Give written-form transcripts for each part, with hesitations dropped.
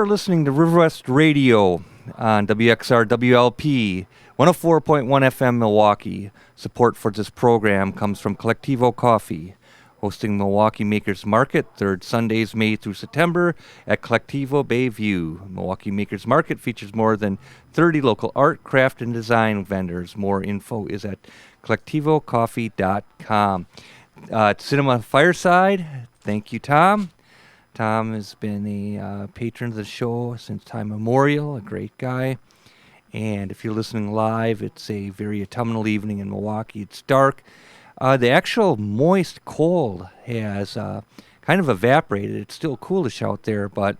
You're listening to River West Radio on WXR WLP 104.1 FM Milwaukee. Support for this program comes from Collectivo Coffee, hosting Milwaukee Makers Market, third Sundays May through September at Collectivo Bayview. Milwaukee Makers Market features more than 30 local art, craft, and design vendors. More info is at collectivocoffee.com. Cinema Fireside, thank you, Tom. Tom has been a patron of the show since time immemorial, a great guy. And if you're listening live, it's a very autumnal evening in Milwaukee. It's dark. The actual moist cold has kind of evaporated. It's still coolish out there, but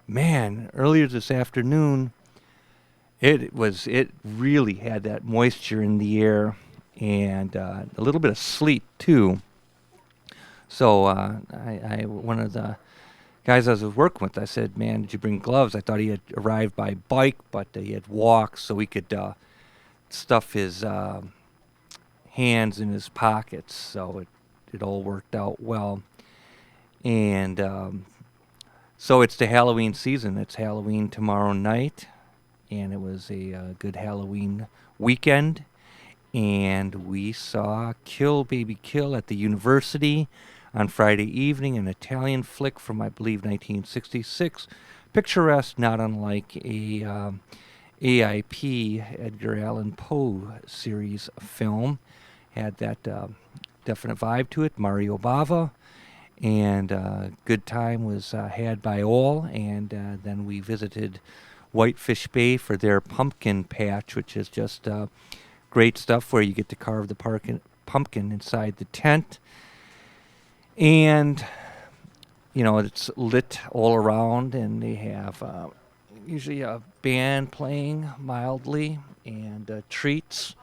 man, earlier this afternoon, it really had that moisture in the air and a little bit of sleet too. So one of the guys I was working with, I said, man, did you bring gloves? I thought he had arrived by bike, but he had walked so he could stuff his hands in his pockets. So it all worked out well. And so it's the Halloween season. It's Halloween tomorrow night, and it was a good Halloween weekend. And we saw Kill Baby Kill at the University on Friday evening, an Italian flick from, I believe, 1966. Picturesque, not unlike a AIP, Edgar Allan Poe series film. Had that definite vibe to it, Mario Bava. And good time was had by all. And then we visited Whitefish Bay for their pumpkin patch, which is just great stuff where you get to carve the pumpkin inside the tent. And, you know, it's lit all around, and they have usually a band playing mildly, and treats,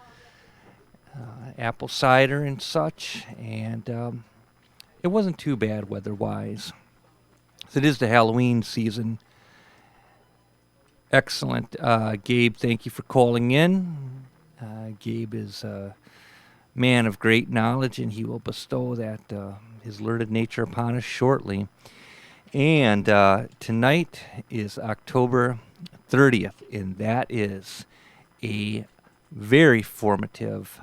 apple cider and such, and it wasn't too bad weather-wise. So it is the Halloween season. Excellent. Gabe, thank you for calling in. Gabe is a man of great knowledge, and he will bestow that his learned nature upon us shortly. And tonight is October 30th, and that is a very formative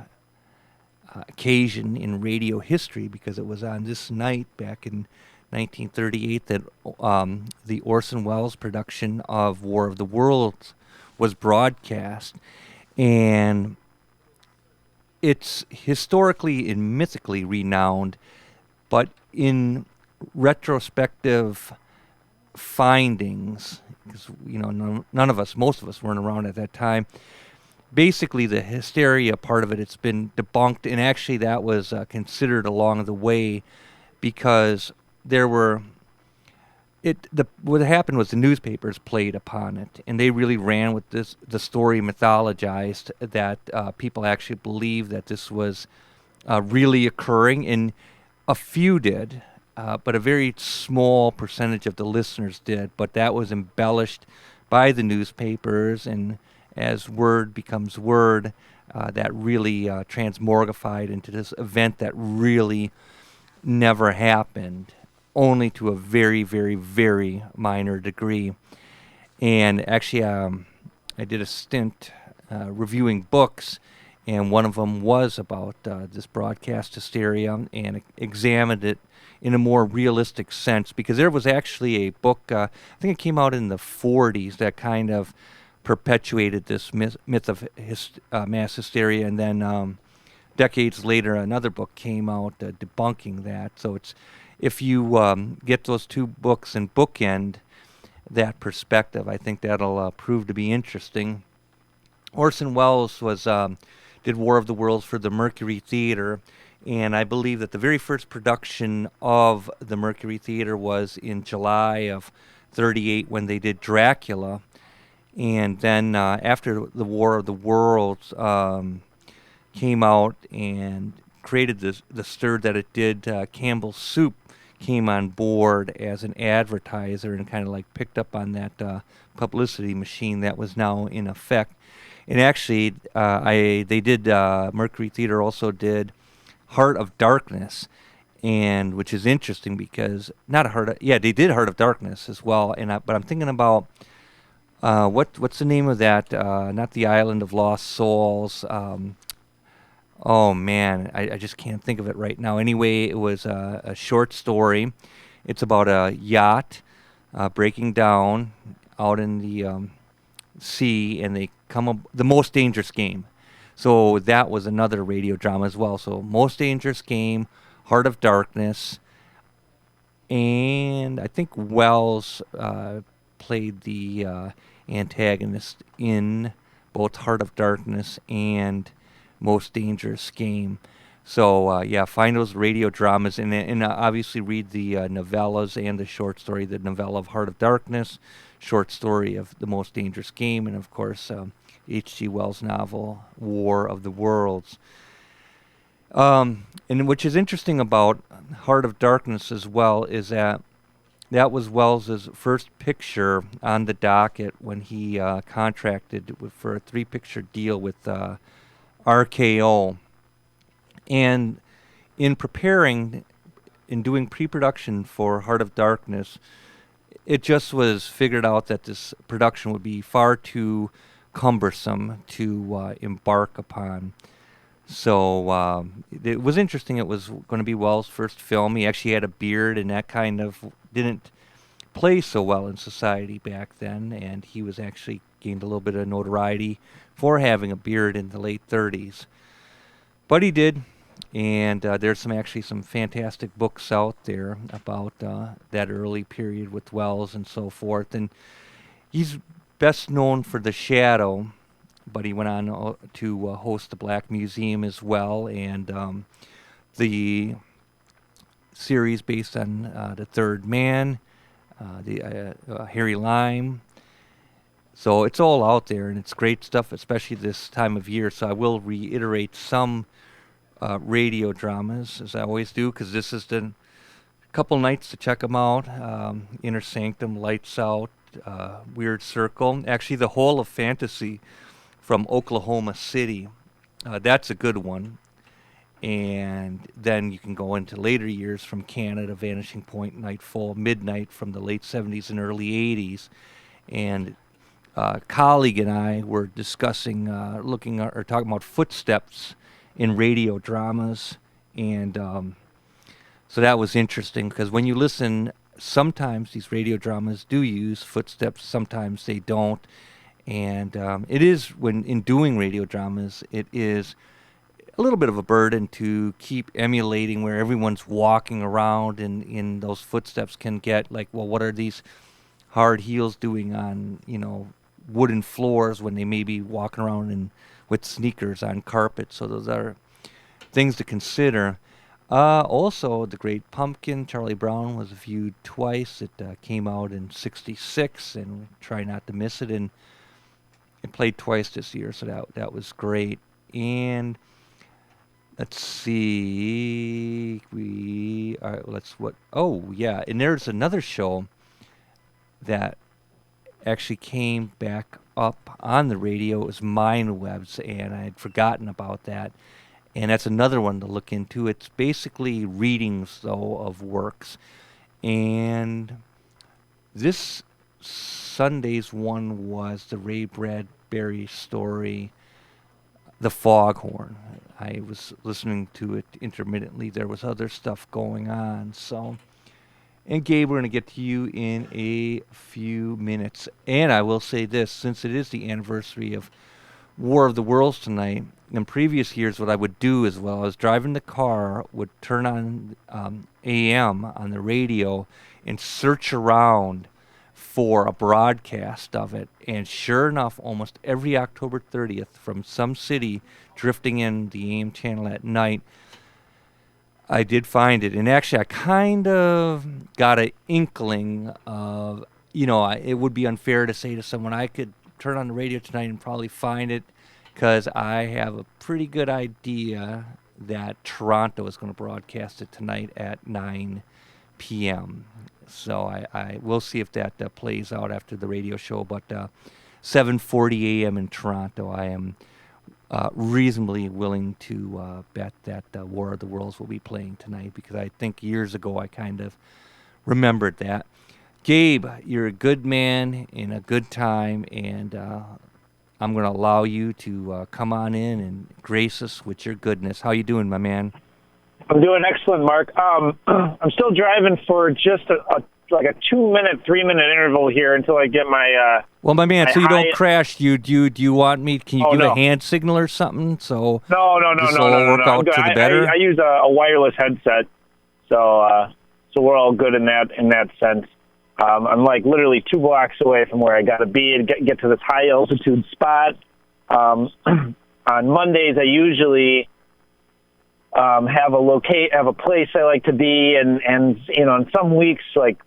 occasion in radio history, because it was on this night back in 1938 that the Orson Welles production of War of the Worlds was broadcast. And it's historically and mythically renowned, but in retrospective findings, because none of us, most of us weren't around at that time, basically the hysteria part of it's been debunked, and actually that was considered along the way, because there were what happened was the newspapers played upon it, and they really ran with the story mythologized that people actually believed that this was really occurring, and a few did, but a very small percentage of the listeners did. But that was embellished by the newspapers, and as word becomes word, that really transmogrified into this event that really never happened, only to a very, very, very minor degree. And actually, I did a stint reviewing books, and one of them was about this broadcast hysteria, and examined it in a more realistic sense, because there was actually a book, I think it came out in the 40s, that kind of perpetuated this myth of mass hysteria, and then decades later another book came out debunking that. So it's, if you get those two books and bookend that perspective, I think that'll prove to be interesting. Orson Welles did War of the Worlds for the Mercury Theater, and I believe that the very first production of the Mercury Theater was in July of '38 when they did Dracula. And then after the War of the Worlds came out and created the stir that it did, Campbell's Soup came on board as an advertiser and kind of like picked up on that publicity machine that was now in effect. And actually, they did, Mercury Theater also did Heart of Darkness, and which is interesting because not a they did Heart of Darkness as well, but I'm thinking about what's the name of that? Not the Island of Lost Souls. Oh man, I just can't think of it right now. Anyway, it was a short story. It's about a yacht breaking down out in the sea, and they the Most Dangerous Game. So that was another radio drama as well. So Most Dangerous Game, Heart of Darkness, and I think Wells played the antagonist in both Heart of Darkness and Most Dangerous Game. So yeah, find those radio dramas and obviously read the novellas and the short story. The novella of Heart of Darkness, short story of The Most Dangerous Game, and of course H.G. Wells' novel War of the Worlds. And which is interesting about Heart of Darkness as well is that was Wells's first picture on the docket when he contracted for a 3-picture deal with RKO. And in doing pre-production for Heart of Darkness, it just was figured out that this production would be far too cumbersome to embark upon. So it was interesting. It was going to be Wells' first film. He actually had a beard, and that kind of didn't play so well in society back then. And he was actually gained a little bit of notoriety for having a beard in the late 30s. But he did, and there's some fantastic books out there about that early period with Wells and so forth. And he's best known for The Shadow, but he went on to host the Black Museum as well, and the series based on The Third Man, Harry Lime. So it's all out there, and it's great stuff, especially this time of year. So I will reiterate some radio dramas, as I always do, because this is the couple nights to check them out. Inner Sanctum, Lights Out, Weird Circle. Actually, The Whole of Fantasy from Oklahoma City. That's a good one. And then you can go into later years from Canada, Vanishing Point, Nightfall, Midnight from the late 70s and early 80s. And a colleague and I were discussing, talking about footsteps in radio dramas. And so that was interesting because when you listen, sometimes these radio dramas do use footsteps, sometimes they don't. And it is, when in doing radio dramas, it is a little bit of a burden to keep emulating where everyone's walking around, and in those footsteps can get like, well, what are these hard heels doing on, wooden floors when they may be walking around with sneakers on carpet? So those are things to consider. Also, The Great Pumpkin, Charlie Brown, was viewed twice. It came out in '66, and try not to miss it. And it played twice this year, so that was great. And let's see, oh yeah, and there's another show that actually came back up on the radio. It was Mind Webs, and I had forgotten about that. And that's another one to look into. It's basically readings, though, of works. And this Sunday's one was the Ray Bradbury story, The Foghorn. I was listening to it intermittently. There was other stuff going on. So, and Gabe, we're going to get to you in a few minutes. And I will say this, since it is the anniversary of War of the Worlds tonight, in previous years what I would do is, while I was driving the car, would turn on AM on the radio and search around for a broadcast of it. And sure enough, almost every October 30th from some city drifting in the AM channel at night, I did find it. And actually, I kind of got an inkling of, it would be unfair to say to someone, I could turn on the radio tonight and probably find it, because I have a pretty good idea that Toronto is going to broadcast it tonight at 9 p.m. So I will see if that plays out after the radio show. But 7:40 a.m. in Toronto, I am reasonably willing to bet that War of the Worlds will be playing tonight, because I think years ago I kind of remembered that. Gabe, you're a good man in a good time, and I'm going to allow you to come on in and grace us with your goodness. How you doing, my man? I'm doing excellent, Mark. I'm still driving for just like a 2-minute, 3-minute interval here until I get my. Well, my man, so you don't crash. Do you want me? Can you give no. a hand signal or something? So No. This will all work out to the better. I use a wireless headset, so we're all good in that sense. I'm like literally 2 blocks away from where I got to be and get to this high altitude spot. On Mondays, I usually have a place I like to be, and in some weeks, like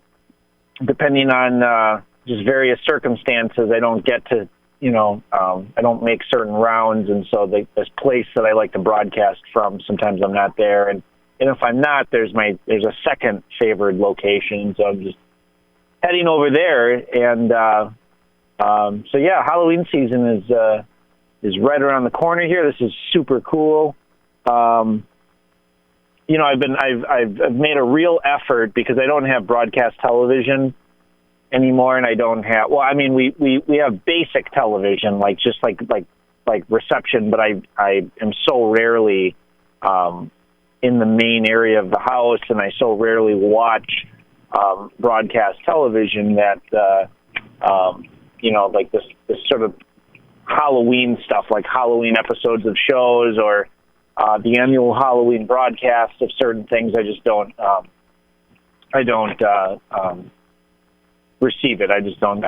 depending on just various circumstances, I don't get to I don't make certain rounds, and so this place that I like to broadcast from, sometimes I'm not there, and if I'm not, there's a second favored location, so I'm just heading over there, and so yeah, Halloween season is right around the corner here. This is super cool. I've made a real effort, because I don't have broadcast television anymore, and I don't have. Well, I mean, we have basic television, like reception, but I am so rarely in the main area of the house, and I so rarely watch broadcast television that like this sort of Halloween stuff, like Halloween episodes of shows or the annual Halloween broadcast of certain things. I just don't receive it. I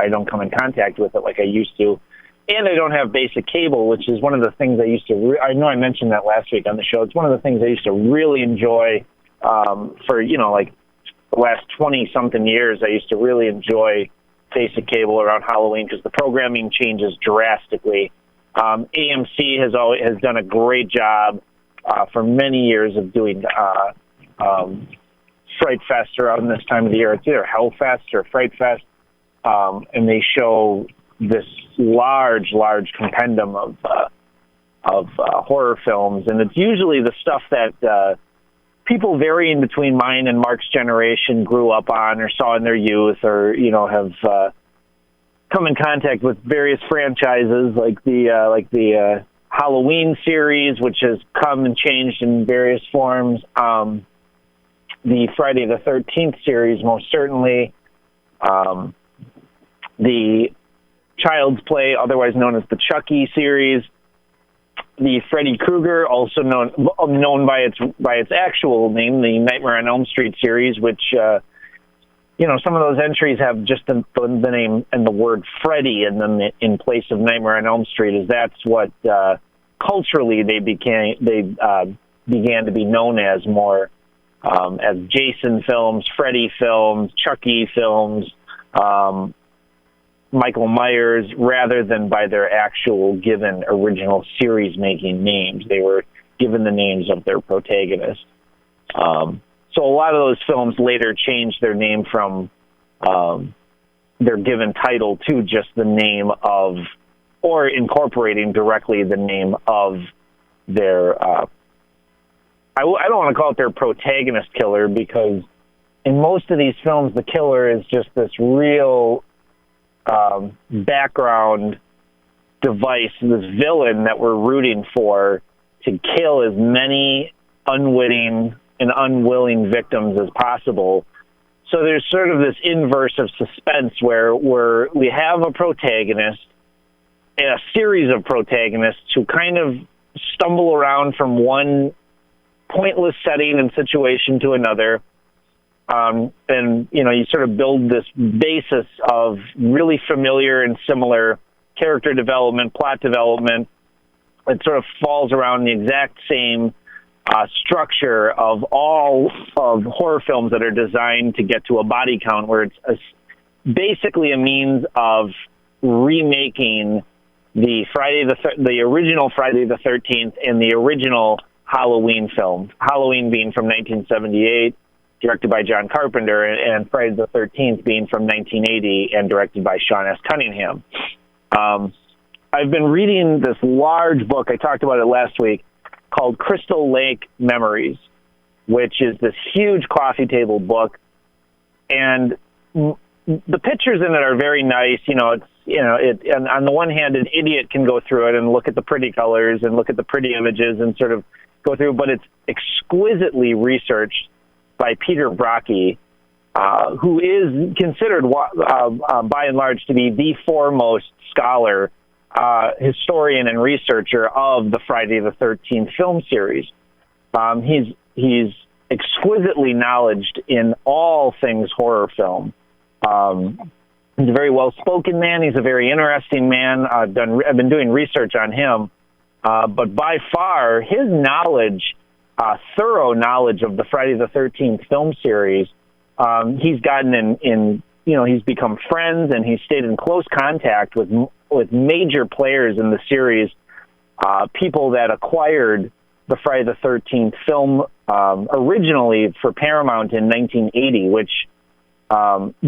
don't come in contact with it like I used to. And I don't have basic cable, which is one of the things I used to, I know I mentioned that last week on the show. It's one of the things I used to really enjoy for, like the last 20-something years. I used to really enjoy basic cable around Halloween because the programming changes drastically. AMC has done a great job for many years of doing Fright Fest around this time of the year. It's either Hellfest or Fright Fest, and they show this large compendium of horror films, and it's usually the stuff that people varying between mine and Mark's generation grew up on or saw in their youth, or have come in contact with various franchises like the Halloween series, which has come and changed in various forms. The Friday the 13th series, most certainly. The Child's Play, otherwise known as the Chucky series. The Freddy Krueger, also known by its actual name, the Nightmare on Elm Street series, which some of those entries have just the name and the word Freddy, and then in place of Nightmare on Elm Street, is that's what culturally they began to be known as more as Jason films, Freddy films, Chucky films, Michael Myers, rather than by their actual given original series-making names. They were given the names of their protagonists. So a lot of those films later changed their name from their given title to just the name of, or incorporating directly the name of their, I don't want to call it their protagonist killer, because in most of these films, the killer is just this real background device, this villain that we're rooting for to kill as many unwitting and unwilling victims as possible. So there's sort of this inverse of suspense where we have a protagonist and a series of protagonists who kind of stumble around from one pointless setting and situation to another. And, you sort of build this basis of really familiar and similar character development, plot development. It sort of falls around the exact same structure of all of horror films that are designed to get to a body count, where it's basically a means of remaking the original Friday the 13th and the original Halloween film. Halloween being from 1978, directed by John Carpenter, and Friday the 13th being from 1980 and directed by Sean S. Cunningham. I've been reading this large book. I talked about it last week, called Crystal Lake Memories, which is this huge coffee table book, and the pictures in it are very nice. And on the one hand, an idiot can go through it and look at the pretty colors and look at the pretty images and sort of go through, but it's exquisitely researched by Peter Brockie, who is considered by and large to be the foremost scholar, historian and researcher of the Friday the 13th film series. He's exquisitely knowledgeable in all things horror film. He's a very well-spoken man. He's a very interesting man. I've been doing research on him, but by far his knowledge, thorough knowledge of the Friday the 13th film series, he's gotten he's become friends, and he's stayed in close contact with major players in the series, people that acquired the Friday the 13th film originally for Paramount in 1980, which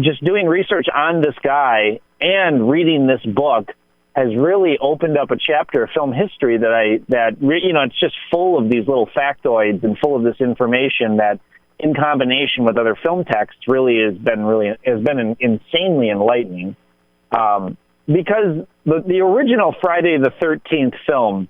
just doing research on this guy and reading this book has really opened up a chapter of film history it's just full of these little factoids and full of this information that, in combination with other film texts, has been insanely enlightening. Because the original Friday the 13th film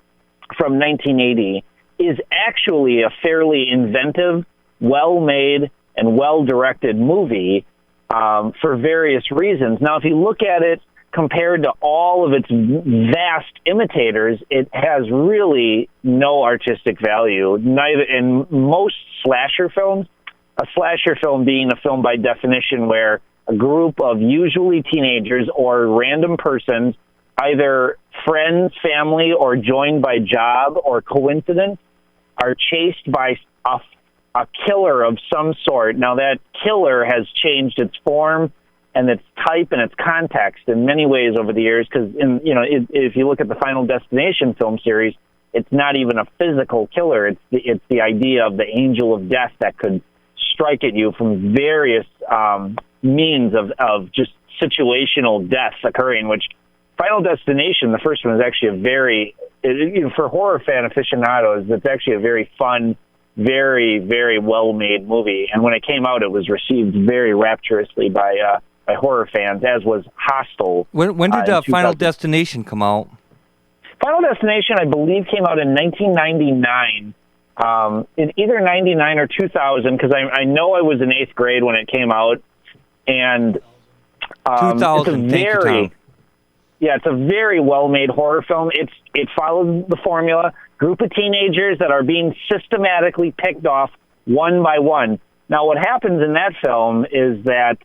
from 1980 is actually a fairly inventive, well-made, and well-directed movie for various reasons. Now, if you look at it compared to all of its vast imitators, it has really no artistic value. Neither in most slasher films, a slasher film being a film by definition where a group of usually teenagers or random persons, either friends, family, or joined by job or coincidence, are chased by a killer of some sort. Now, that killer has changed its form and its type and its context in many ways over the years, because if you look at the Final Destination film series, it's not even a physical killer. It's the idea of the angel of death that could strike at you from various means of just situational deaths occurring, which Final Destination, the first one, is actually for horror fan aficionados, it's actually a very fun, very, very well-made movie. And when it came out, it was received very rapturously by horror fans, as was Hostel. When did Final Destination come out? Final Destination, I believe, came out in 1999. In either 99 or 2000, because I know I was in 8th grade when it came out. And 2000, thank you, Tom. Yeah, it's a very well-made horror film. It follows the formula. Group of teenagers that are being systematically picked off one by one. Now, what happens in that film is that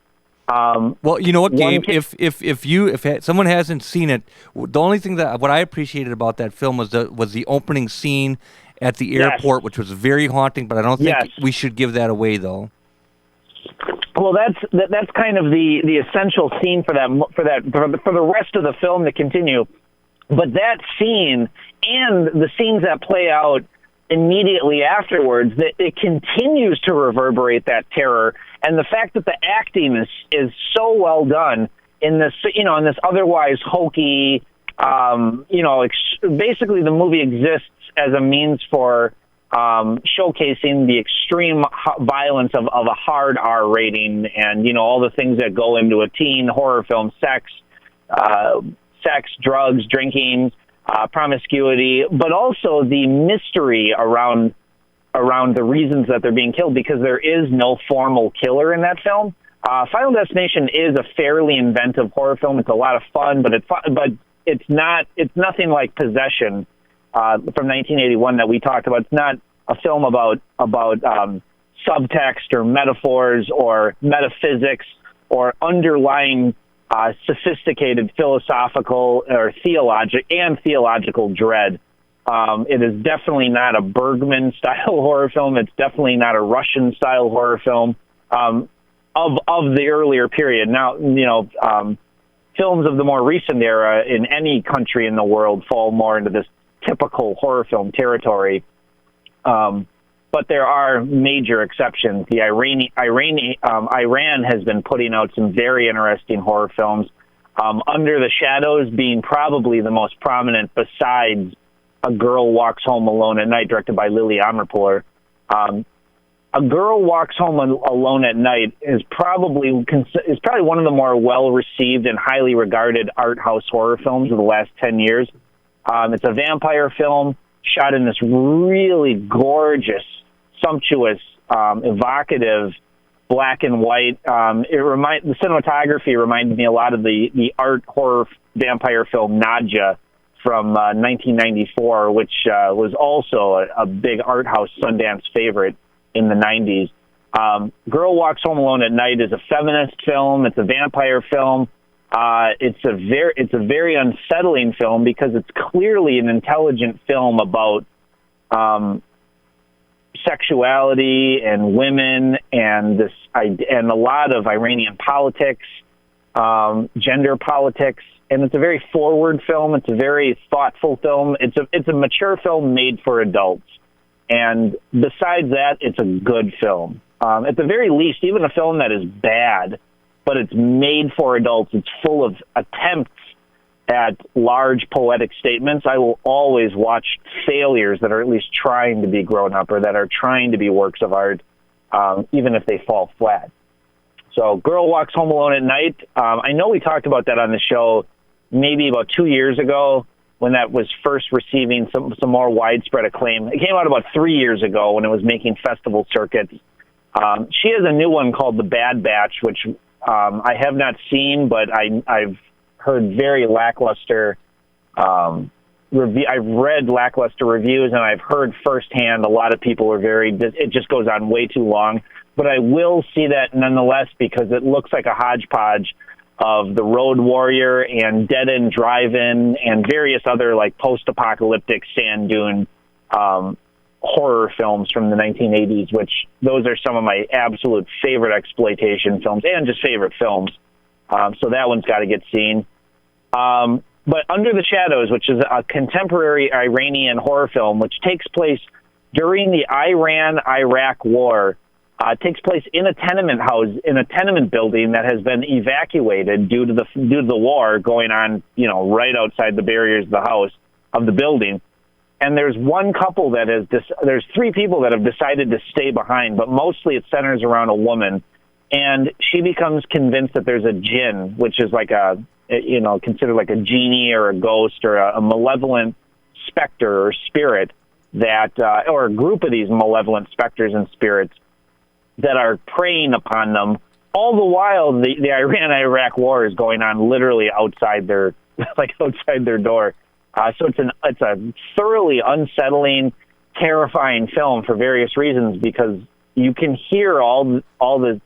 well, you know what, Gabe? If someone hasn't seen it, the only thing what I appreciated about that film was the opening scene at the airport, which was very haunting. But I don't think we should give that away, though. Well, that's kind of the essential scene for the rest of the film to continue. But that scene and the scenes that play out immediately afterwards, that it continues to reverberate that terror, and the fact that the acting is so well done in this otherwise hokey, basically the movie exists as a means for showcasing the extreme violence of a hard R rating, and all the things that go into a teen horror film: sex, drugs, drinking, promiscuity, but also the mystery around the reasons that they're being killed, because there is no formal killer in that film. Final Destination is a fairly inventive horror film. It's a lot of fun, but it's nothing like Possession from 1981 that we talked about. It's not a film about subtext or metaphors or metaphysics or underlying sophisticated philosophical or theological dread. It is definitely not a Bergman-style horror film. It's definitely not a Russian-style horror film of the earlier period. Now, films of the more recent era in any country in the world fall more into this typical horror film territory. But there are major exceptions. The Iran has been putting out some very interesting horror films. Under the Shadows being probably the most prominent besides A Girl Walks Home Alone at Night, directed by Lily Amirpour. A Girl Walks Home Alone at Night is probably one of the more well-received and highly regarded art house horror films of the last 10 years. It's a vampire film shot in this really gorgeous, sumptuous, evocative black and white. The cinematography reminded me a lot of the art horror vampire film Nadja from 1994, which was also a big art house Sundance favorite in the 90s. Girl Walks Home Alone at Night is a feminist film. It's a vampire film. It's a very unsettling film because it's clearly an intelligent film about sexuality and women and a lot of Iranian politics, gender politics, and it's a very forward film. It's a very thoughtful film. It's a mature film made for adults. And besides that, it's a good film. At the very least, even a film that is bad, but it's made for adults, it's full of attempts at large poetic statements. I will always watch failures that are at least trying to be grown up or that are trying to be works of art, even if they fall flat. So Girl Walks Home Alone at Night, I know we talked about that on the show maybe about 2 years ago, when that was first receiving some more widespread acclaim. It came out about 3 years ago when it was making festival circuits. She has a new one called The Bad Batch, which I have not seen, but I've heard very lackluster review. I've read lackluster reviews, and I've heard firsthand a lot of people are it just goes on way too long. But I will see that nonetheless because it looks like a hodgepodge of The Road Warrior and Dead End Drive-In and various other like post-apocalyptic sand dune horror films from the 1980s, which those are some of my absolute favorite exploitation films and just favorite films. So that one's got to get seen. But Under the Shadows, which is a contemporary Iranian horror film, which takes place during the Iran-Iraq War. It takes place in a tenement building that has been evacuated due to the war going on, right outside the barriers of the building. And there's one couple there's three people that have decided to stay behind, but mostly it centers around a woman. And she becomes convinced that there's a jinn, which is like considered like a genie or a ghost or a malevolent specter or spirit or a group of these malevolent specters and spirits that are preying upon them. All the while, the Iran-Iraq war is going on literally outside their door. So it's a thoroughly unsettling, terrifying film for various reasons because you can hear all the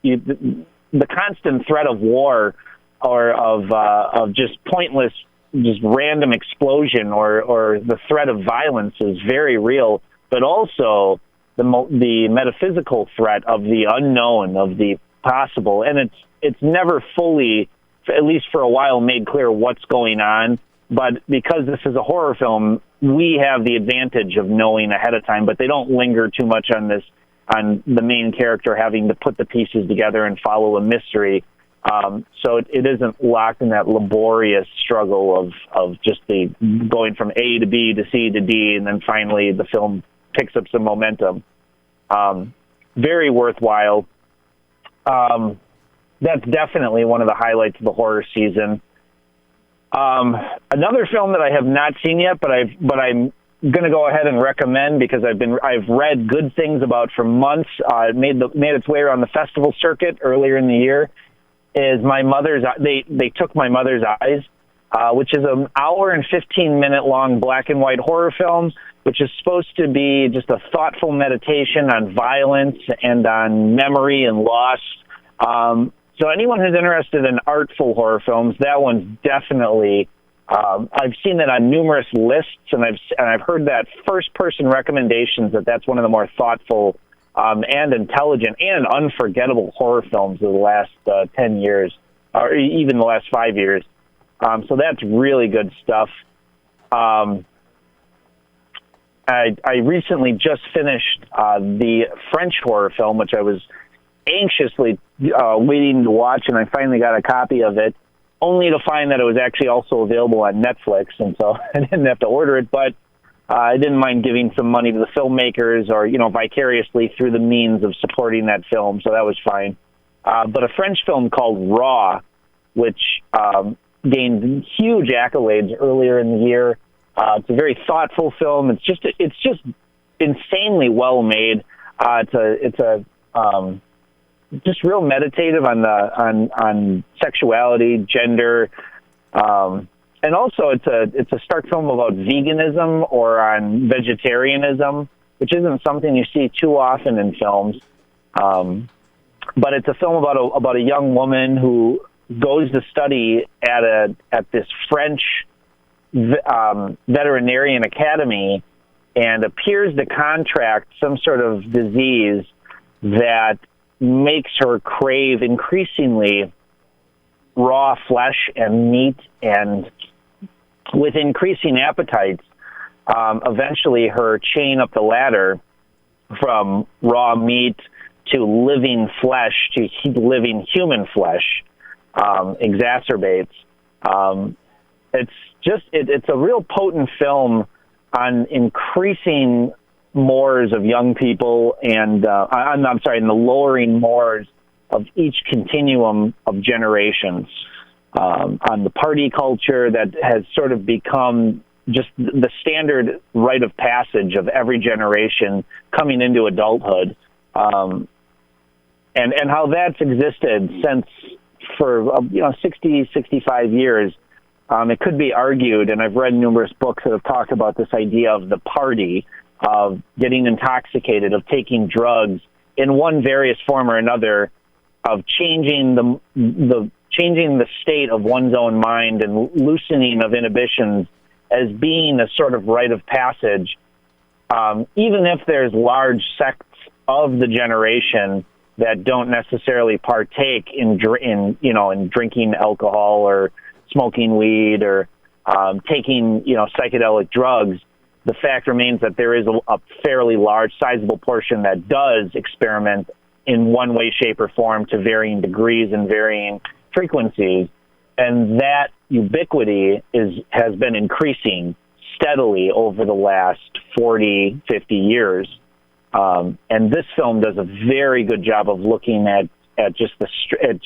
constant threat of war or of just pointless, just random explosion or the threat of violence is very real, but also the metaphysical threat of the unknown, of the possible, and it's never fully, at least for a while, made clear what's going on. But because this is a horror film, we have the advantage of knowing ahead of time, but they don't linger too much on the main character having to put the pieces together and follow a mystery. So it isn't locked in that laborious struggle of just the going from A to B to C to D, and then finally the film picks up some momentum. Very worthwhile. That's definitely one of the highlights of the horror season. Another film that I have not seen yet, but I'm going to go ahead and recommend because I've read good things about for months. It made its way around the festival circuit earlier in the year. Is they took My Mother's Eyes, which is an hour and 15-minute long black and white horror film, which is supposed to be just a thoughtful meditation on violence and on memory and loss. So anyone who's interested in artful horror films, that one's definitely. I've seen that on numerous lists, and I've heard that first-person recommendations that's one of the more thoughtful and intelligent and unforgettable horror films of the last 10 years, or even the last 5 years. So that's really good stuff. I recently just finished the French horror film, which I was anxiously waiting to watch, and I finally got a copy of it. only to find that it was actually also available on Netflix, and so I didn't have to order it, but I didn't mind giving some money to the filmmakers or, vicariously through the means of supporting that film, so that was fine. But a French film called Raw, which gained huge accolades earlier in the year. It's a very thoughtful film. It's just insanely well made. It's just real meditative on sexuality, gender, and also it's a stark film about veganism or on vegetarianism, which isn't something you see too often in films. But it's a film about a young woman who goes to study at this French veterinarian academy and appears to contract some sort of disease that makes her crave increasingly raw flesh and meat, and with increasing appetites, eventually her chain up the ladder from raw meat to living flesh to living human flesh exacerbates. It's a real potent film on increasing mores of young people and the lowering mores of each continuum of generations, on the party culture that has sort of become just the standard rite of passage of every generation coming into adulthood, and how that's existed since for 60, 65 years. It could be argued, and I've read numerous books that have talked about this idea of the party, of getting intoxicated, of taking drugs in one various form or another, of changing the state of one's own mind and loosening of inhibitions as being a sort of rite of passage, even if there's large sects of the generation that don't necessarily partake in drinking alcohol or smoking weed or taking psychedelic drugs. The fact remains that there is a fairly large, sizable portion that does experiment in one way, shape, or form to varying degrees and varying frequencies. And that ubiquity has been increasing steadily over the last 40, 50 years. And this film does a very good job of looking at just the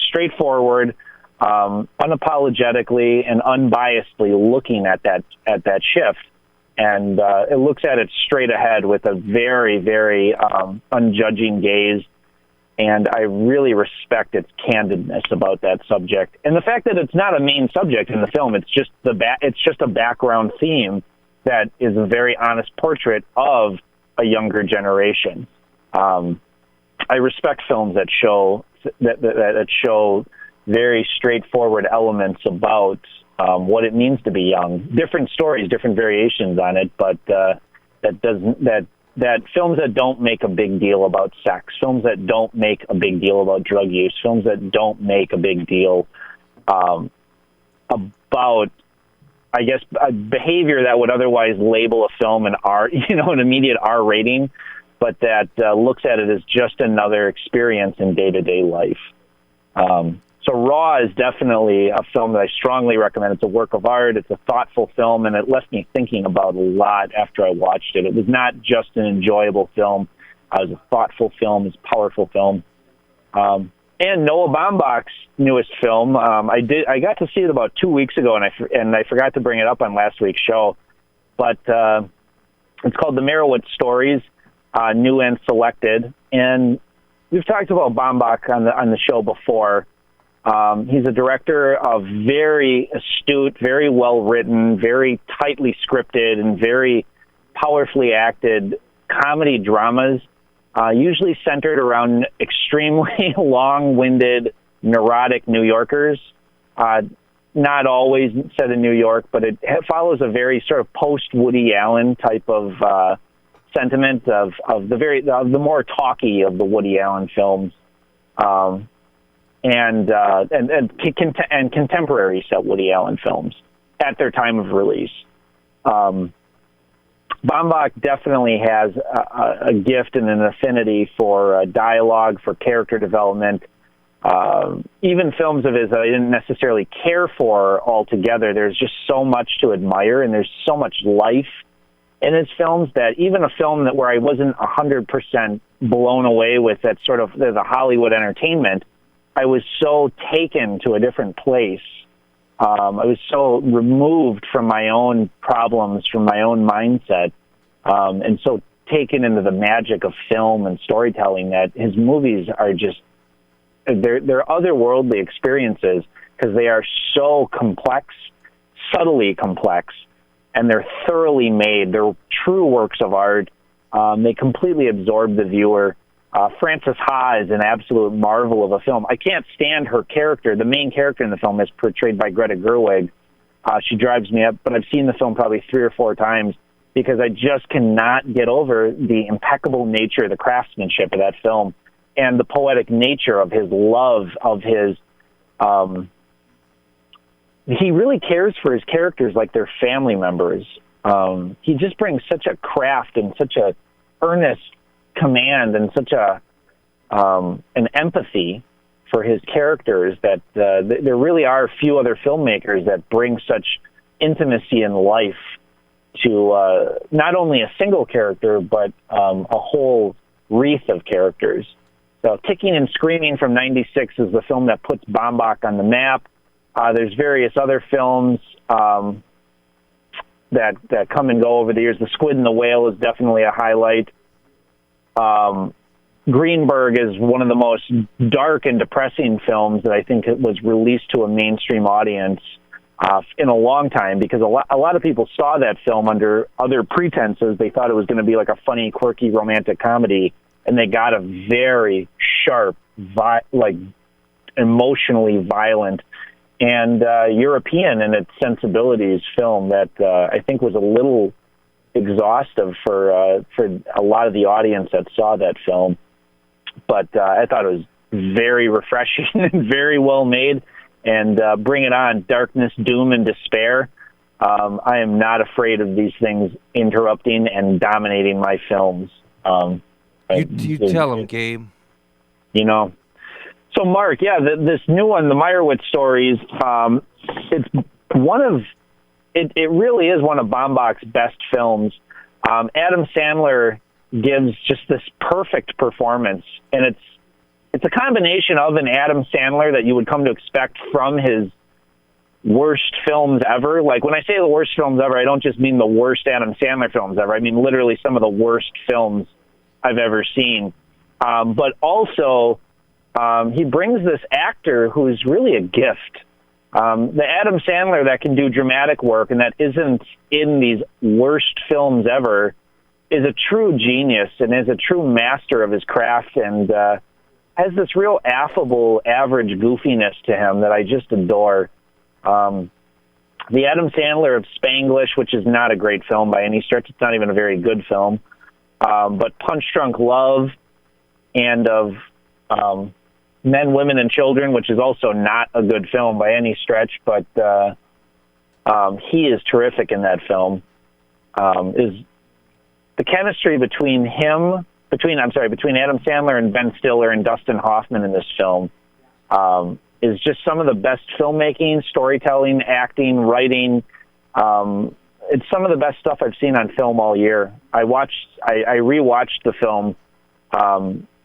straightforward, unapologetically and unbiasedly looking at that shift. And it looks at it straight ahead with a very, very unjudging gaze. And I really respect its candidness about that subject. And the fact that it's not a main subject in the film, it's just a background theme that is a very honest portrait of a younger generation. I respect films that show very straightforward elements about what it means to be young. Different stories, different variations on it, but that films that don't make a big deal about sex, films that don't make a big deal about drug use, films that don't make a big deal about, I guess, a behavior that would otherwise label a film an immediate R rating, but that looks at it as just another experience in day-to-day life. So Raw is definitely a film that I strongly recommend. It's a work of art. It's a thoughtful film, and it left me thinking about a lot after I watched it. It was not just an enjoyable film. It was a thoughtful film. It's a powerful film. And Noah Baumbach's newest film, I got to see it about 2 weeks ago, and I forgot to bring it up on last week's show. But it's called The Merowitz Stories, new and selected. And we've talked about Baumbach on the show before. He's a director of very astute, very well-written, very tightly scripted, and very powerfully acted comedy dramas, usually centered around extremely long-winded, neurotic New Yorkers. Not always set in New York, but it follows a very sort of post-Woody Allen type of sentiment of the more talky of the Woody Allen films. And contemporary set Woody Allen films at their time of release. Baumbach definitely has a gift and an affinity for dialogue, for character development, even films of his that I didn't necessarily care for altogether, there's just so much to admire, and there's so much life in his films that even a film that where I wasn't 100% blown away with that sort of the Hollywood entertainment, I was so taken to a different place. I was so removed from my own problems, from my own mindset, and so taken into the magic of film and storytelling that his movies are just, they're otherworldly experiences because they are so complex, subtly complex, and they're thoroughly made. They're true works of art. They completely absorb the viewer. Frances Ha is an absolute marvel of a film. I can't stand her character. The main character in the film is portrayed by Greta Gerwig. She drives me up, but I've seen the film probably 3 or 4 times because I just cannot get over the impeccable nature, the craftsmanship of that film, and the poetic nature of his love, of his... he really cares for his characters like they're family members. He just brings such a craft and such a earnest command and such a an empathy for his characters that there really are few other filmmakers that bring such intimacy and life to not only a single character but a whole wreath of characters. So Kicking and Screaming from '96 is the film that puts Baumbach on the map. There's various other films that come and go over the years. The Squid and the Whale is definitely a highlight. Greenberg is one of the most dark and depressing films that I think it was released to a mainstream audience in a long time, because a lot of people saw that film under other pretenses. They thought it was going to be like a funny, quirky romantic comedy, and they got a very sharp, emotionally violent and European in its sensibilities film that I think was a little exhaustive for a lot of the audience that saw that film. But I thought it was very refreshing and very well made. And Bring It On, Darkness, Doom, and Despair. I am not afraid of these things interrupting and dominating my films. You tell him, Gabe. You know. So, Mark, yeah, this new one, the Meyerowitz stories, it's one of, it really is one of Baumbach's best films. Adam Sandler gives just this perfect performance, and it's a combination of an Adam Sandler that you would come to expect from his worst films ever. Like, when I say the worst films ever, I don't just mean the worst Adam Sandler films ever. I mean literally some of the worst films I've ever seen. But also, he brings this actor who's really a gift. The Adam Sandler that can do dramatic work and that isn't in these worst films ever is a true genius and is a true master of his craft, and has this real affable, average goofiness to him that I just adore. The Adam Sandler of Spanglish, which is not a great film by any stretch. It's not even a very good film. But Punch Drunk Love and of Men, Women, and Children, which is also not a good film by any stretch, but he is terrific in that film. Is the chemistry between Adam Sandler and Ben Stiller and Dustin Hoffman in this film is just some of the best filmmaking, storytelling, acting, writing. It's some of the best stuff I've seen on film all year. I rewatched the film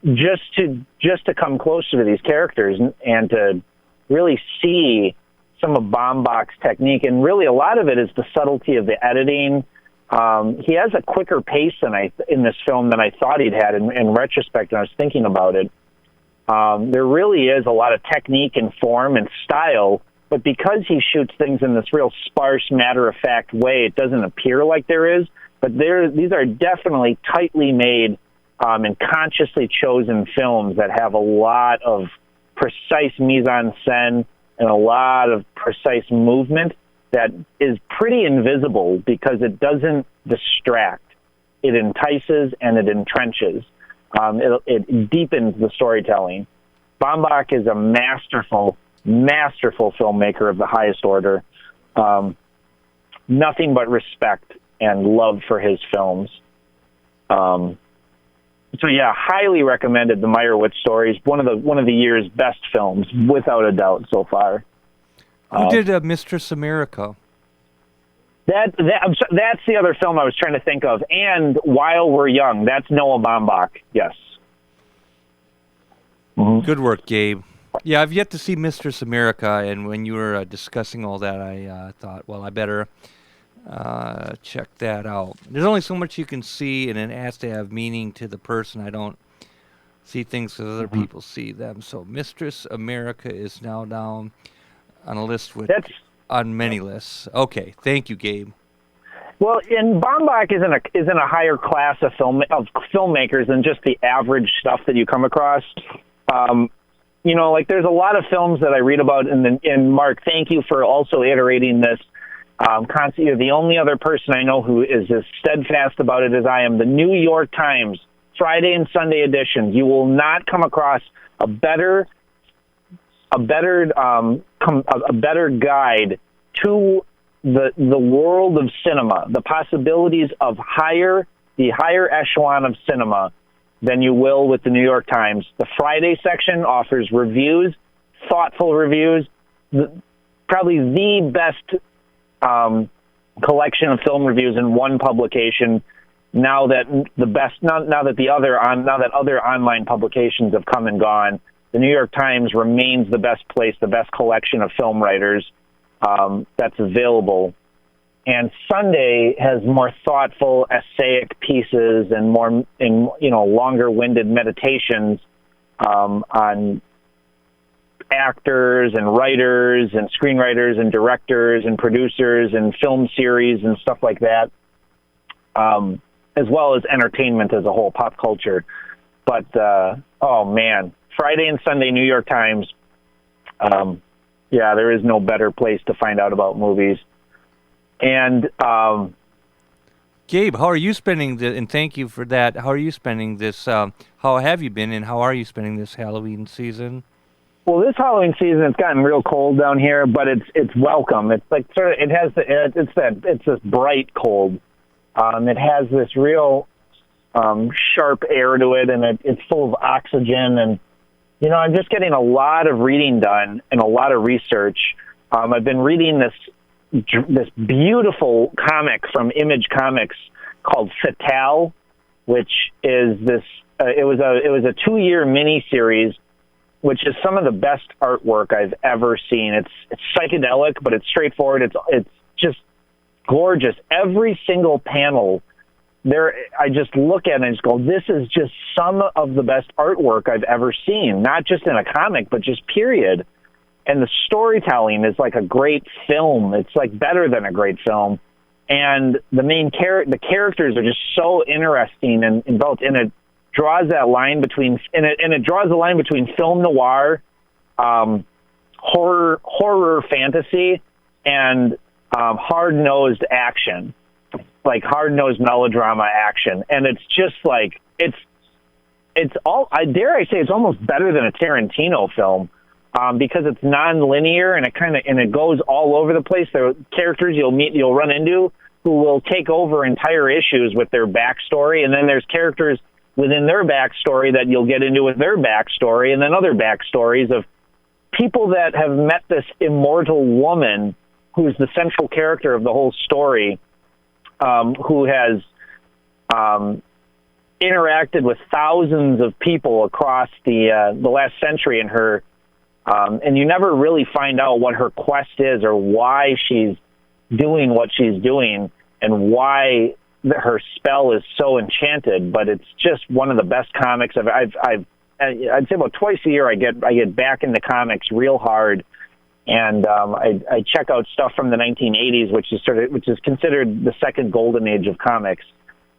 just to come closer to these characters and to really see some of Baumbach's technique. And really a lot of it is the subtlety of the editing. He has a quicker pace in this film than I thought he'd had in retrospect when I was thinking about it. There really is a lot of technique and form and style, but because he shoots things in this real sparse, matter-of-fact way, it doesn't appear like there is. But these are definitely tightly made and consciously chosen films that have a lot of precise mise-en-scène and a lot of precise movement that is pretty invisible because it doesn't distract. It entices and it entrenches. It deepens the storytelling. Baumbach is a masterful filmmaker of the highest order. Nothing but respect and love for his films. So yeah, highly recommended the Meyerowitz stories. One of the year's best films, without a doubt, so far. Who did Mistress America? That's the other film I was trying to think of. And While We're Young, that's Noah Baumbach. Yes. Mm-hmm. Good work, Gabe. Yeah, I've yet to see Mistress America, and when you were discussing all that, I thought, well, I better check that out. There's only so much you can see, and it has to have meaning to the person. I don't see things as other people see them. So Mistress America is now down on a list on many lists. Okay, thank you, Gabe. Well, and Baumbach is in a higher class of filmmakers than just the average stuff that you come across. Like there's a lot of films that I read about, and Mark, thank you for also iterating this. You're the only other person I know who is as steadfast about it as I am. The New York Times Friday and Sunday editions. You will not come across a better guide to the world of cinema, the possibilities of the higher echelon of cinema than you will with the New York Times. The Friday section offers reviews, thoughtful reviews, probably the best collection of film reviews in one publication. Now that other online publications have come and gone, the New York Times remains the best place, the best collection of film writers that's available. And Sunday has more thoughtful, essayist pieces and more, longer-winded meditations on actors and writers and screenwriters and directors and producers and film series and stuff like that, as well as entertainment as a whole, pop culture. But, Friday and Sunday, New York Times, there is no better place to find out about movies. And Gabe, how are you spending and thank you for that. How are you spending this? How have you been, and how are you spending this Halloween season? Well, this Halloween season, it's gotten real cold down here, but it's welcome. It's like it's this bright cold. It has this real sharp air to it, and it's full of oxygen. And I'm just getting a lot of reading done and a lot of research. I've been reading this beautiful comic from Image Comics called Fatale, which is this. It was a 2-year miniseries, which is some of the best artwork I've ever seen. It's psychedelic, but it's straightforward. It's just gorgeous. Every single panel there, I just look at it and just go, this is just some of the best artwork I've ever seen, not just in a comic, but just period. And the storytelling is like a great film. It's like better than a great film. And the characters are just so interesting and involved, and it draws that line between film noir, horror fantasy, and hard-nosed action, like hard-nosed melodrama action. And it's just like it's all, I dare I say, it's almost better than a Tarantino film. Because it's non-linear and it goes all over the place. There are characters you'll run into who will take over entire issues with their backstory, and then there's characters within their backstory that you'll get into with their backstory, and then other backstories of people that have met this immortal woman who's the central character of the whole story, who has interacted with thousands of people across the last century in her. And you never really find out what her quest is or why she's doing what she's doing and why her spell is so enchanted. But it's just one of the best comics I'd say about twice a year I get back into comics real hard, and I check out stuff from the 1980s, which is considered the second golden age of comics.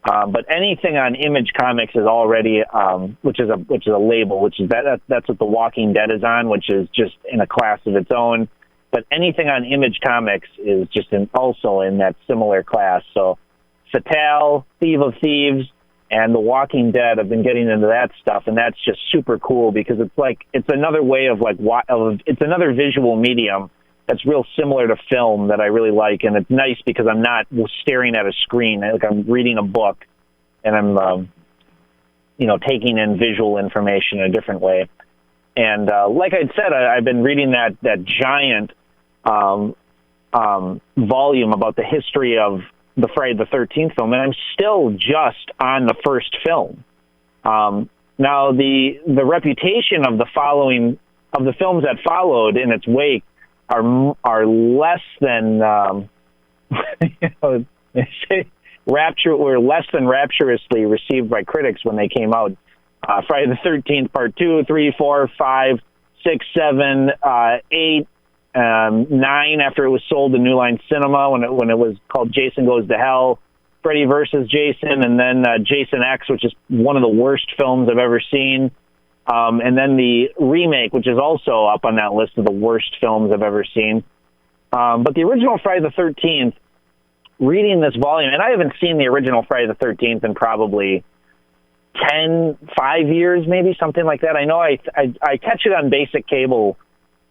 But anything on Image Comics is already, which is a label, which is that's what The Walking Dead is on, which is just in a class of its own. But anything on Image Comics is just also in that similar class. So Fatale, Thief of Thieves, and The Walking Dead, I've been getting into that stuff, and that's just super cool because it's another way of it's another visual medium that's real similar to film that I really like, and it's nice because I'm not staring at a screen. Like I'm reading a book, and I'm taking in visual information in a different way. And like I'd said, I've been reading that giant volume about the history of the Friday the 13th film, and I'm still just on the first film. Now, the reputation of the films that followed in its wake are less than were less than rapturously received by critics when they came out. Friday the 13th, Part 2, 3, 4, 5, 6, 7, 8, 9 after it was sold to New Line Cinema when it was called Jason Goes to Hell, Freddy versus Jason, and then Jason X, which is one of the worst films I've ever seen, and then the remake, which is also up on that list of the worst films I've ever seen. But the original Friday the 13th, reading this volume, and I haven't seen the original Friday the 13th in probably 5 years, maybe, something like that. I know I catch it on basic cable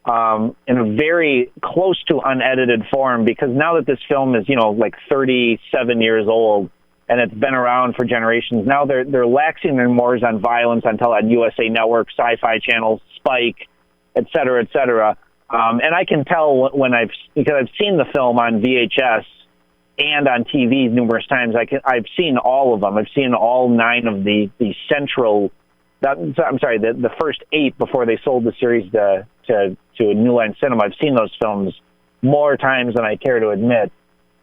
in a very close to unedited form, because now that this film is, like 37 years old and it's been around for generations, now they're laxing their mores on violence on USA Network, Sci-Fi Channel, Spike, et cetera, et cetera. And I can tell because I've seen the film on VHS and on TV numerous times. I've seen all of them. I've seen all 9 of the first 8 before they sold the series to a New Line Cinema. I've seen those films more times than I care to admit.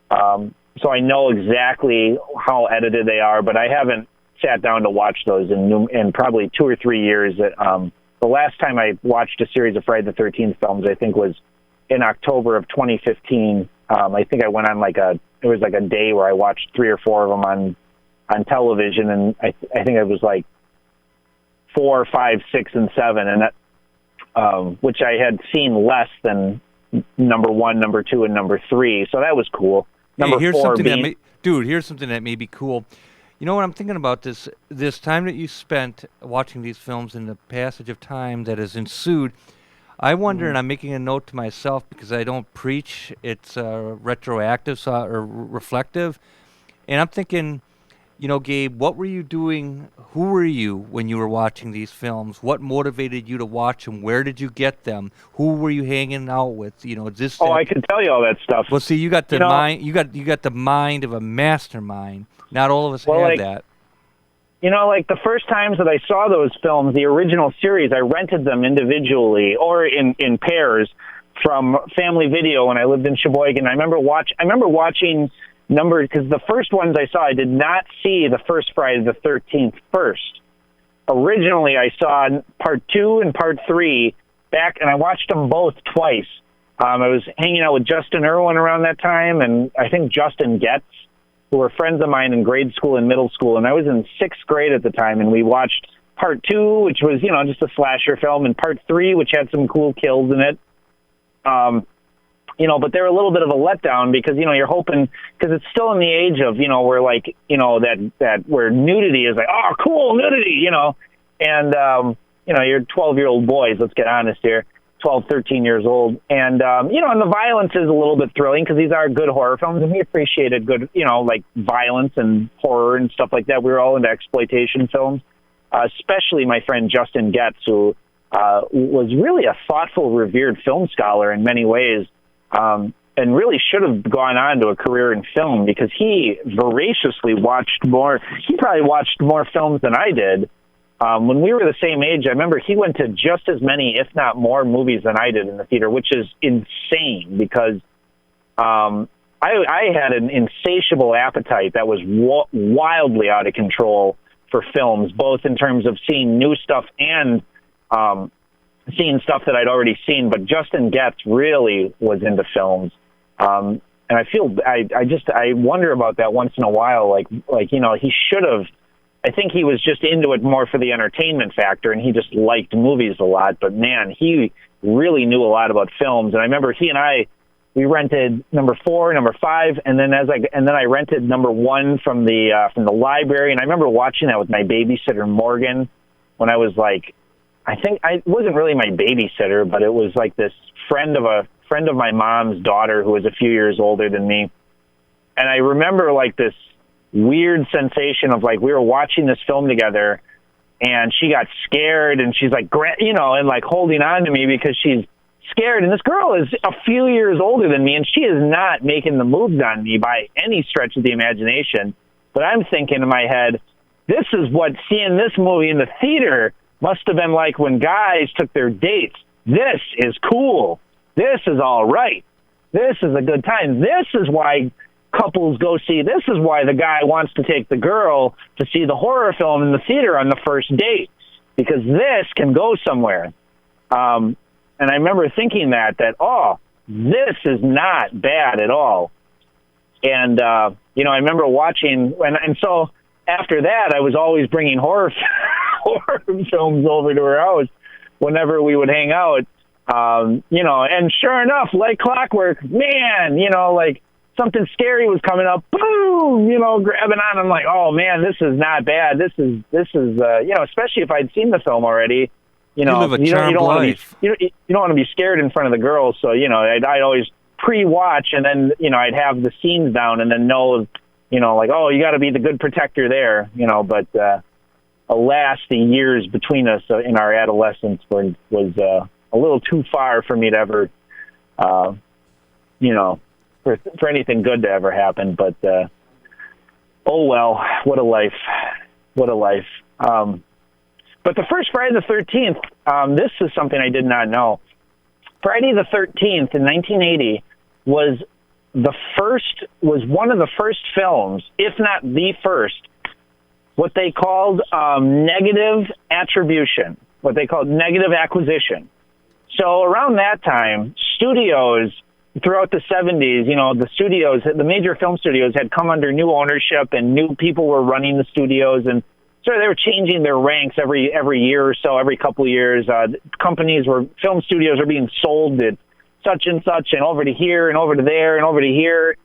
So I know exactly how edited they are, but I haven't sat down to watch those in probably 2 or 3 years. The last time I watched a series of Friday the 13th films, I think, was in October of 2015. I think I went on it was like a day where I watched 3 or 4 of them on television, and I think it was like 4, 5, 6, and 7, and that, which I had seen less than number 1, number 2, and number 3. So that was cool. Number here's 4 something here's something that may be cool. You know what I'm thinking about this time that you spent watching these films and the passage of time that has ensued. I wonder, and I'm making a note to myself because I don't preach it's retroactive or reflective, and I'm thinking, Gabe, what were you doing? Who were you when you were watching these films? What motivated you to watch them? Where did you get them? Who were you hanging out with? I can tell you all that stuff. Well, see, you got the mind. You got the mind of a mastermind. Not all of us have that. Like the first times that I saw those films, the original series, I rented them individually or in pairs from Family Video when I lived in Sheboygan. I remember watching because the first ones I saw, I did not see the first Friday the 13th first. Originally, I saw Part 2 and Part 3 back, and I watched them both twice. I was hanging out with Justin Irwin around that time, and I think Justin Getz, who were friends of mine in grade school and middle school, and I was in 6th grade at the time, and we watched Part 2, which was, just a slasher film, and Part 3, which had some cool kills in it. But they're a little bit of a letdown because, you're hoping, because it's still in the age of, where where nudity is like, oh, cool, nudity, and, you're 12-year-old boys, let's get honest here, 12, 13 years old. And, and the violence is a little bit thrilling because these are good horror films, and we appreciated good, violence and horror and stuff like that. We were all into exploitation films, especially my friend Justin Getz, who was really a thoughtful, revered film scholar in many ways, and really should have gone on to a career in film because he voraciously watched more. He probably watched more films than I did. When we were the same age, I remember he went to just as many, if not more, movies than I did in the theater, which is insane because I had an insatiable appetite that was wildly out of control for films, both in terms of seeing new stuff and seeing stuff that I'd already seen. But Justin Getz really was into films. And I wonder about that once in a while. He should have. I think he was just into it more for the entertainment factor, and he just liked movies a lot. But man, he really knew a lot about films. And I remember he and we rented number 4, number 5, and then I rented number 1 from the library. And I remember watching that with my babysitter Morgan when I was I think I wasn't really my babysitter, but it was like this friend of my mom's daughter who was a few years older than me. And I remember this weird sensation of we were watching this film together, and she got scared, and she's like, and like holding on to me because she's scared. And this girl is a few years older than me, and she is not making the moves on me by any stretch of the imagination. But I'm thinking in my head, this is what seeing this movie in the theater must have been like when guys took their dates. This is cool. This is all right. This is a good time. This is why couples go see. This is why the guy wants to take the girl to see the horror film in the theater on the first date, because this can go somewhere. And I remember thinking that, oh, this is not bad at all. And, I remember watching, and so after that, I was always bringing horror films over to her house whenever we would hang out. And sure enough, like clockwork, man, like something scary was coming up, boom, grabbing on. I'm like, oh man, this is not bad. This is, especially if I'd seen the film already, you live a charmed life. You don't want to be scared in front of the girls. So, I'd always pre-watch, and then, I'd have the scenes down and then know, like, oh, you got to be the good protector there, but, alas, the years between us in our adolescence was a little too far for me to ever, for anything good to ever happen. But, oh, well, what a life. What a life. But the first Friday the 13th, this is something I did not know. Friday the 13th in 1980 was one of the first films, if not the first, what they called negative attribution, what they called negative acquisition. So around that time, studios throughout the 70s, the major film studios had come under new ownership, and new people were running the studios, and so they were changing their ranks every year or so, every couple of years. Film studios were being sold at such and such, and over to here, and over to there, and over to here.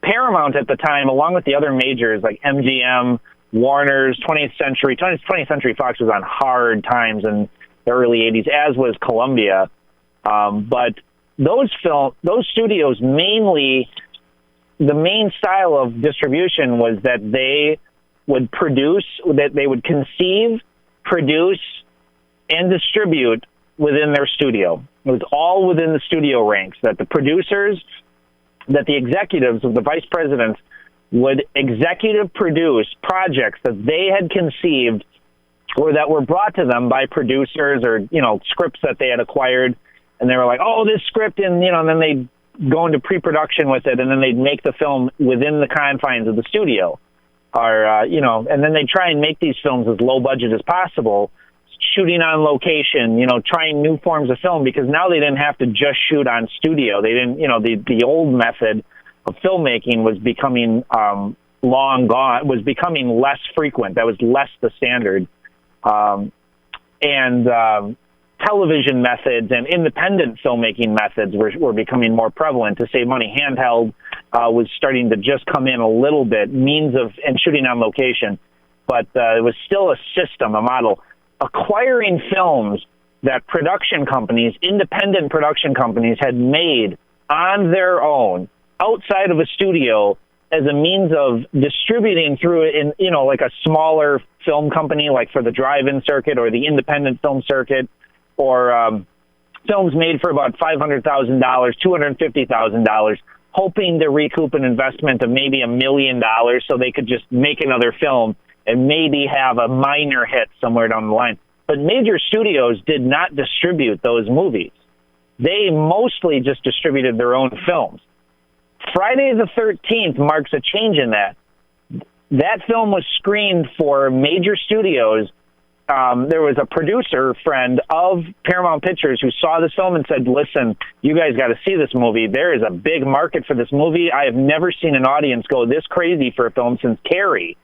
Paramount at the time, along with the other majors like MGM, Warner's, 20th Century Fox was on hard times in the early 80s, as was Columbia. But those studios mainly, the main style of distribution was that they would conceive, produce, and distribute within their studio. It was all within the studio ranks, that the producers, that the executives, the vice presidents, would executive produce projects that they had conceived or that were brought to them by producers or, scripts that they had acquired. And they were like, oh, this script, and then they'd go into pre-production with it, and then they'd make the film within the confines of the studio. Or, and then they'd try and make these films as low budget as possible, shooting on location, trying new forms of film, because now they didn't have to just shoot on studio. They didn't, the old method of filmmaking was becoming long gone, was becoming less frequent. That was less the standard. Television methods and independent filmmaking methods were becoming more prevalent to save money. Handheld was starting to just come in a little bit, and shooting on location. But it was still a system, a model. Acquiring films that independent production companies had made on their own, outside of a studio, as a means of distributing through it in, like a smaller film company, like for the drive-in circuit or the independent film circuit, or films made for about $500,000, $250,000, hoping to recoup an investment of maybe $1 million so they could just make another film and maybe have a minor hit somewhere down the line. But major studios did not distribute those movies. They mostly just distributed their own films. Friday the 13th marks a change in that. That film was screened for major studios. There was a producer friend of Paramount Pictures who saw this film and said, listen, you guys got to see this movie. There is a big market for this movie. I have never seen an audience go this crazy for a film since Carrie.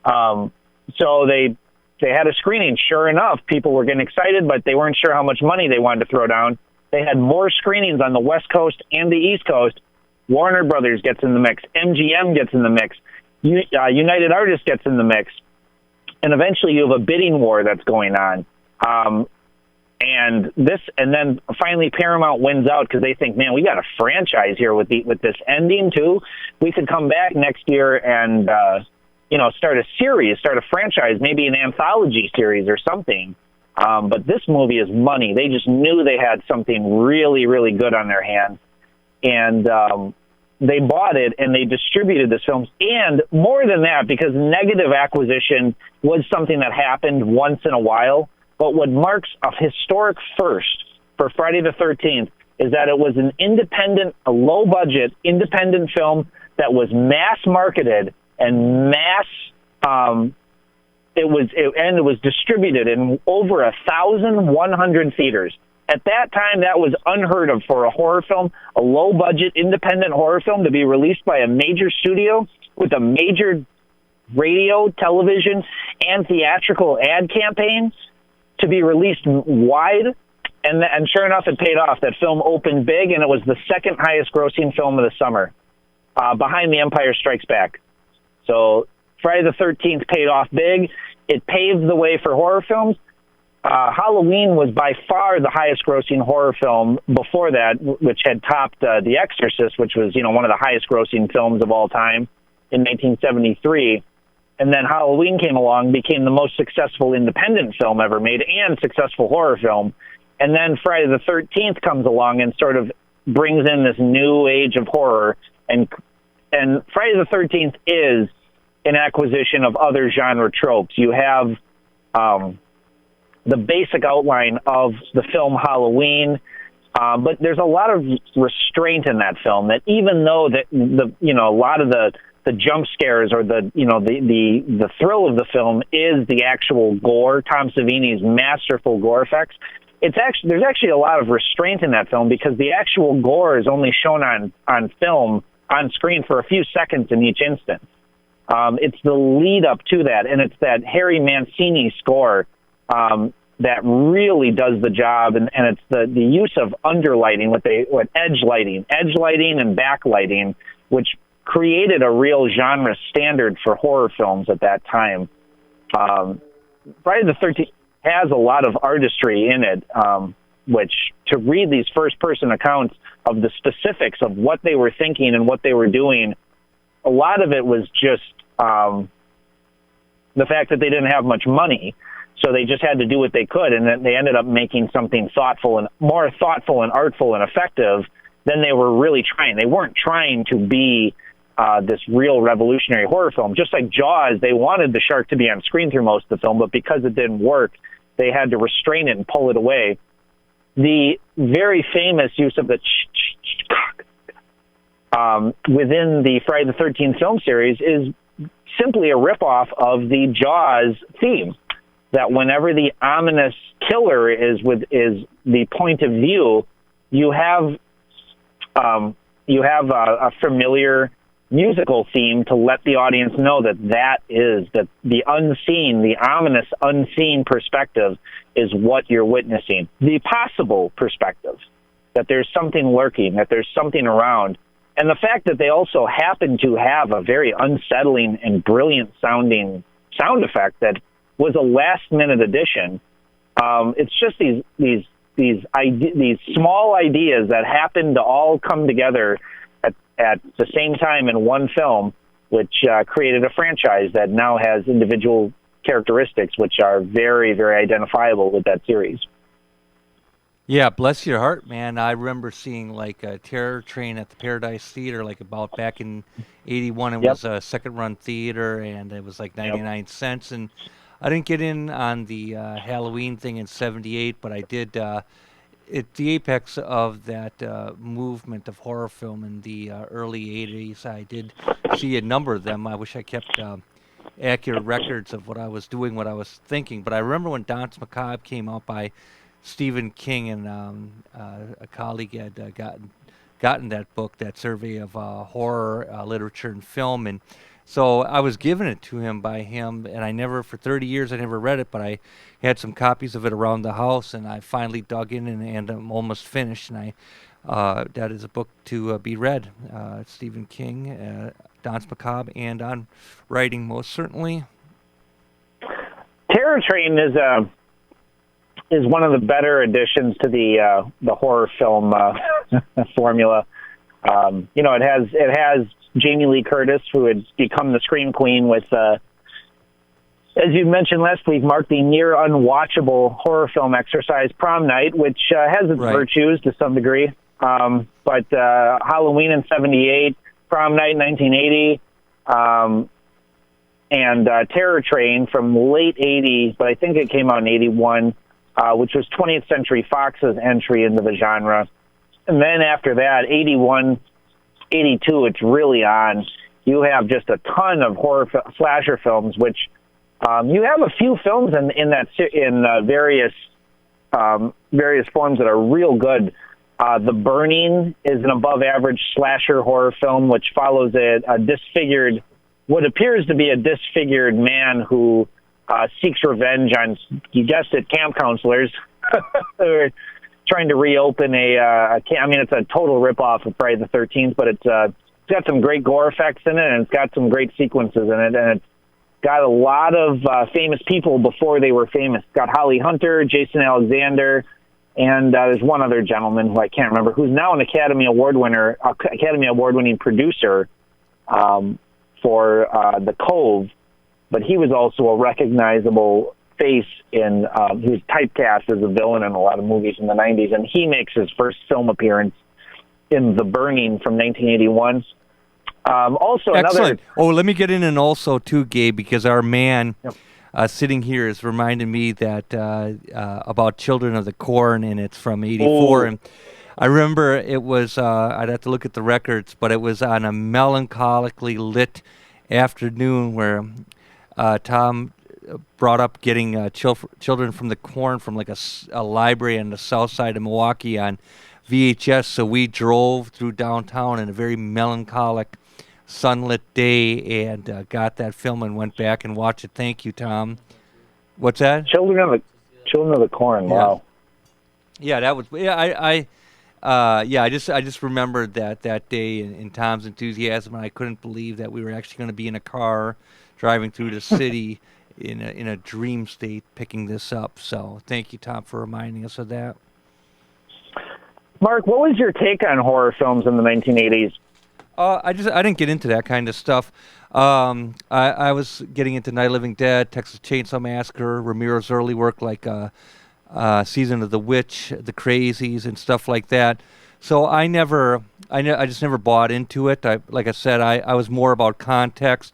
So they had a screening. Sure enough, people were getting excited, but they weren't sure how much money they wanted to throw down. They had more screenings on the West Coast and the East Coast. Warner Brothers gets in the mix. MGM gets in the mix. United Artists gets in the mix. And eventually you have a bidding war that's going on. And then finally Paramount wins out because they think, man, we got a franchise here with this ending too. We could come back next year and start a series, start a franchise, maybe an anthology series or something. But this movie is money. They just knew they had something really, really good on their hands. And they bought it and they distributed this film. And more than that, because negative acquisition was something that happened once in a while. But what marks a historic first for Friday the 13th is that it was an independent, a low-budget independent film that was mass-marketed and it was distributed in over 1,100 theaters. At that time, that was unheard of for a horror film, a low-budget independent horror film to be released by a major studio with a major radio, television, and theatrical ad campaign to be released wide. And sure enough, it paid off. That film opened big, and it was the second highest grossing film of the summer, behind The Empire Strikes Back. So Friday the 13th paid off big. It paved the way for horror films. Halloween was by far the highest grossing horror film before that, which had topped The Exorcist, which was, one of the highest grossing films of all time in 1973. And then Halloween came along, became the most successful independent film ever made and successful horror film. And then Friday the 13th comes along and sort of brings in this new age of horror. And Friday the 13th is an acquisition of other genre tropes. You have the basic outline of the film Halloween, but there's a lot of restraint in that film. That even though that a lot of the jump scares or the thrill of the film is the actual gore, Tom Savini's masterful gore effects. There's actually a lot of restraint in that film because the actual gore is only shown on film, on screen for a few seconds in each instance. It's the lead up to that, and it's that Harry Mancini score that really does the job, and it's the use of underlighting, what edge lighting and backlighting, which created a real genre standard for horror films at that time. Friday the 13th has a lot of artistry in it, which to read these first-person accounts of the specifics of what they were thinking and what they were doing, a lot of it was just the fact that they didn't have much money, so they just had to do what they could, and then they ended up making something more thoughtful and artful and effective than they were really trying. They weren't trying to be this real revolutionary horror film. Just like Jaws, they wanted the shark to be on screen through most of the film, but because it didn't work, they had to restrain it and pull it away. The very famous use of the within the Friday the 13th film series is simply a ripoff of the Jaws theme. That whenever the ominous killer is the point of view, you have a familiar musical theme to let the audience know that the unseen, the ominous unseen perspective is what you're witnessing. The possible perspective, that there's something lurking, that there's something around. And the fact that they also happen to have a very unsettling and brilliant sounding sound effect that was a last-minute addition. It's just these small ideas that happen to all come together at the same time in one film, which created a franchise that now has individual characteristics which are very, very identifiable with that series. Yeah, bless your heart, man. I remember seeing like a Terror Train at the Paradise Theater, like about back in '81. It was a second-run theater, and it was like 99 cents. And I didn't get in on the Halloween thing in '78, but I did. At the apex of that movement of horror film in the early '80s, I did see a number of them. I wish I kept accurate records of what I was doing, what I was thinking. But I remember when Danse Macabre came out by Stephen King, and a colleague had gotten that book, that survey of horror literature and film, and so I was given it to him by him, and for 30 years I never read it, but I had some copies of it around the house, and I finally dug in and I'm almost finished, and that is a book to be read. Stephen King, Danse Macabre, and on writing most certainly. Terror Train is one of the better additions to the horror film formula. It has Jamie Lee Curtis, who had become the Scream Queen with, as you mentioned last week, Mark, the near unwatchable horror film exercise Prom Night, which has its virtues to some degree. But Halloween in 78, Prom Night in 1980, and Terror Train from late 80, but I think it came out in 81, which was 20th Century Fox's entry into the genre. And then after that, 81, 82, it's really on. You have just a ton of horror slasher films, which you have a few films in various forms that are real good. The Burning is an above-average slasher horror film, which follows a disfigured, what appears to be a disfigured man who seeks revenge on, you guessed it, camp counselors. They're trying to reopen it's a total ripoff of Friday the 13th, but it's got some great gore effects in it, and it's got some great sequences in it, and it's got a lot of famous people before they were famous. It's got Holly Hunter, Jason Alexander, and there's one other gentleman who I can't remember, who's now an Academy Award-winning producer for The Cove, but he was also a recognizable face in, he was typecast as a villain in a lot of movies in the 90s, and he makes his first film appearance in The Burning from 1981. Also, excellent. Let me get in and also too, Gabe, because our man sitting here is reminding me that about Children of the Corn, and it's from '84. And I remember it was I'd have to look at the records, but it was on a melancholically lit afternoon where Tom brought up getting Children from the Corn from like a library on the south side of Milwaukee on VHS. So we drove through downtown in a very melancholic sunlit day and got that film and went back and watched it. Thank you, Tom. What's that? Children of the Corn. Wow. Yeah, that was. Yeah, I just remembered that day in Tom's enthusiasm, and I couldn't believe that we were actually going to be in a car driving through the city in a dream state picking this up. So thank you, Tom, for reminding us of that. Mark, what was your take on horror films in the 1980s? I didn't get into that kind of stuff. I was getting into Night of the Living Dead, Texas Chainsaw Massacre, Ramiro's early work like Season of the Witch, The Crazies, and stuff like that. So I just never bought into it. Like I said, I was more about context,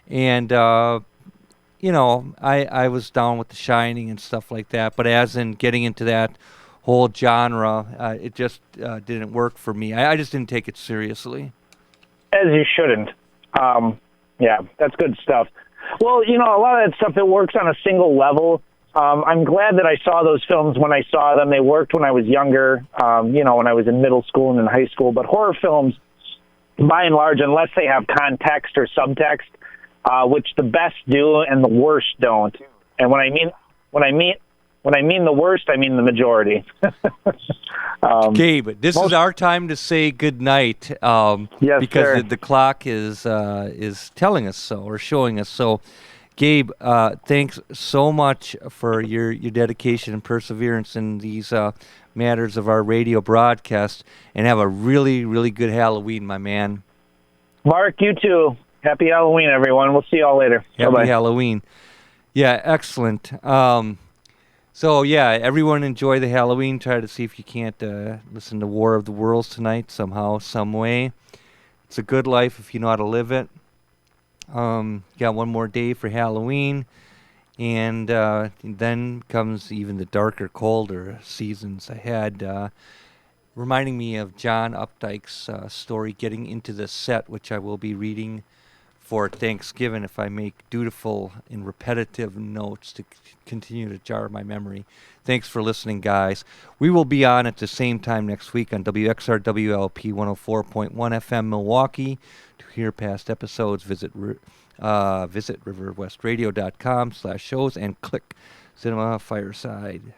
and I was down with The Shining and stuff like that. But as in getting into that whole genre, it just didn't work for me. I just didn't take it seriously. As you shouldn't. Yeah, that's good stuff. Well, a lot of that stuff, it works on a single level. I'm glad that I saw those films when I saw them. They worked when I was younger, when I was in middle school and in high school. But horror films, by and large, unless they have context or subtext, which the best do and the worst don't. And when I mean the worst, I mean the majority. Gabe, this is our time to say good night. Yes, because sir. the clock is telling us so, or showing us so. Gabe, thanks so much for your dedication and perseverance in these matters of our radio broadcast, and have a really, really good Halloween, my man. Mark, you too. Happy Halloween, everyone. We'll see you all later. Happy Bye-bye. Halloween. Yeah, excellent. So, everyone enjoy the Halloween. Try to see if you can't listen to War of the Worlds tonight somehow, some way. It's a good life if you know how to live it. Got one more day for Halloween, and then comes even the darker, colder seasons ahead. Reminding me of John Updike's story, Getting into the Set, which I will be reading for Thanksgiving if I make dutiful and repetitive notes to continue to jar my memory. Thanks for listening, guys. We will be on at the same time next week on WXRWLP 104.1 FM Milwaukee. To hear past episodes, visit riverwestradio.com/shows and click Cinema Fireside.